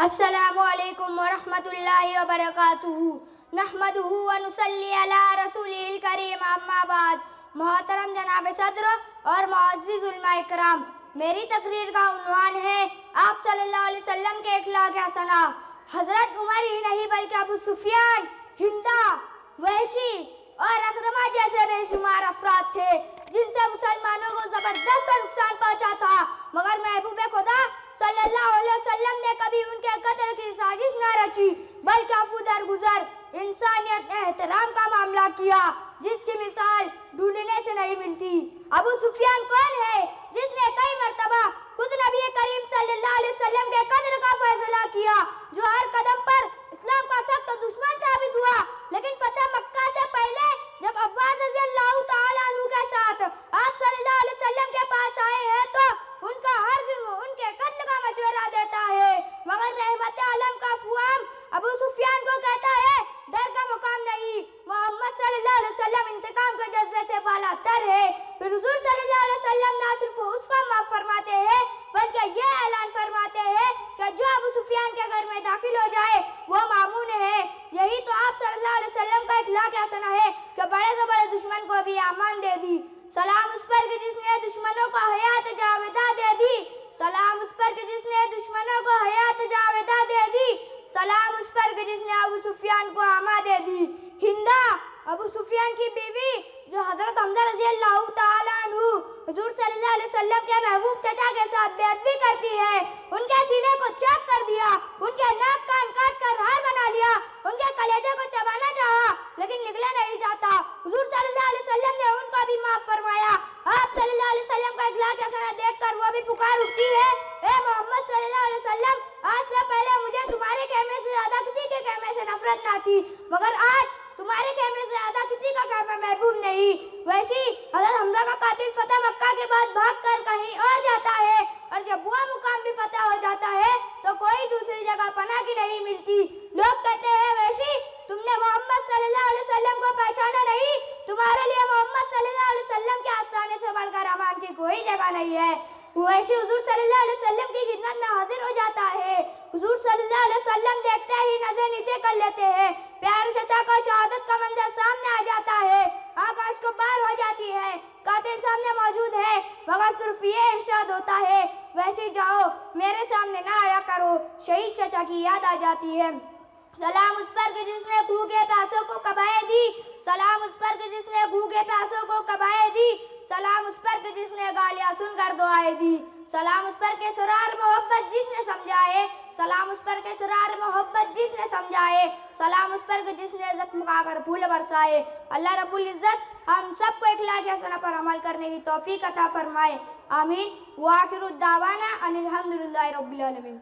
अस्सलामु अलैकुम वरहमतुल्लाहि वबरकातुहू नहमदुहू व नुसल्ली अला रसूलिल करीम अम्मा बाद। मोहतरम जनाब सदर और मुअज़्ज़िज़ उलमा इकराम, मेरी तकरीर का उन्वान है आप सल्लल्लाहु अलैहि वसल्लम के अखलाक हसना। हज़रत उमर ही नहीं बल्कि अबू सुफियान, हिंदा, वहशी और अकरमा जैसे बेशुमार अफराद थे जिनसे मुसलमानों को जबरदस्त नुकसान पहुंचा था, मगर महबूब खुदा सल्लल्लाहु अलैहि वसल्लम ने कभी उनके कत्ल की साजिश न रची, बल्कि अफू दरगुजर इंसानियत एहतराम का मामला किया जिसकी मिसाल ढूंढने से नहीं मिलती। अबू सुफियान कौन है जिसने कई मर्तबा खुद नबी करीम सल्लल्लाहु अलैहि वसल्लम के कत्ल का फैसला किया, जो हर कदम पर इस्लाम का सख्त दुश्मन साबित हुआ। लेकिन फतह मक्का से पहले जब अब्बास रज़ियल्लाहु ताला अन्हु के साथ आप सल्लल्लाहु अलैहि वसल्लम के पास आए हैं तो उनका हर जुर्म उनके कत्ल का मशवरा देता है, मगर रहमत आलम का फुआम अबू सुफियान को कहता है डर का मुकाम नहीं, मोहम्मद सल्लल्लाहु अलैहि वसल्लम इंतकाम के जज्बे से बालातर है। फिर हुजूर सल्लल्लाहु अलैहि वसल्लम ना सिर्फ उसको माफ फरमाते हैं बल्कि ये ऐलान फरमाते हैं कि जो अबू सुफियान के घर में दाखिल हो जाए वो मामून है। यही तो आप सल्लल्लाहु अलैहि वसल्लम का इखलाक हसना है कि बड़े से बड़े दुश्मन को भी अमान दे दी। सलाम उस पर कि जिसने दुश्मनों को हयात जावेदा दे दी, सलाम उस पर कि जिसने दुश्मनों को हयात जावेदा दे दी, सलाम उस पर कि जिसने अबू सुफियान को आमा दे दी। हिंदा, अबू सुफियान की बीवी जो हजरत हमजा रज़ियल्लाहु ताला अन्हु हुजूर सल्लल्लाहु अलैहि वसल्लम के महबूब चचा के साथ बेअदबी करती है, उनके सीने को चेक कर दिया, उनके नाक कान काट कर राह बना लिया, उनके कलेजे को चबाना चाहा लेकिन निकला नहीं जाता। हुजूर सल्लल्लाहु अलैहि वसल्लम ने उनको भी माफ फरमाया। आप सल्लल्लाहु अलैहि वसल्लम का इखलाक हसना देखकर वो भी पुकार उठती है, ए मोहम्मद सल्लल्लाहु अलैहि वसल्लम, आज से पहले मुझे तुम्हारे खेमे से ज्यादा किसी के खेमे से नफरत न थी, मगर आज तुम्हारे खेमे से ज्यादा किसी का खेमा महबूब नहीं। वैसी हज़रत हमजा का कातिल फतह मक्का के बाद भागकर कहीं और जाता है और जब वो मुकाम भी फतह हो जाता है तो कोई दूसरी जगह पनाह की नहीं मिलती। लोग कहते हैं वैसी तुमने मोहम्मद सल्लल्लाहु अलैहि वसल्लम को पहचाना नहीं, तुम्हारे लिए मोहम्मद सल्लल्लाहु अलैहि वसल्लम के आस्थाने से बढ़कर अमान की कोई जगह नहीं है। वैसे हुजूर सल्लल्लाहु अलैहि वसल्लम की खिदमत में हाजिर हो जाता है। हुजूर सल्लल्लाहु अलैहि वसल्लम देखते ही नजर नीचे कर लेते हैं, प्यारे चचा का शहादत का मंजर सामने आ जाता है, आकाश को पार हो जाती है, कातिल सामने मौजूद है, मगर सिर्फ ये इरशाद होता है वैसे जाओ मेरे सामने ना आया करो। शहीद चचा की याद आ जाती है। सलाम उस पर कि जिसने भूखे प्यासों को कबाए दी, सलाम उस पर कि जिसने भूखे प्यासों को कबाए दी, सलाम उस पर कि जिसने गालियां सुनकर दुआएं दी, सलाम उस पर के सुरार मोहब्बत जिसने समझाए, सलाम उस पर के सुरार मोहब्बत जिसने समझाए, सलाम उस पर कि जिसने जख्म खाकर फूल बरसाए। अल्लाह रब्बुल इज़्ज़त हम सबको इखलाक हसना पर अमल करने की तौफीक अता फरमाए। आमीन। व आखिरु दावाना अनिल हम्दुलिल्लाहि रब्बिल आलमीन।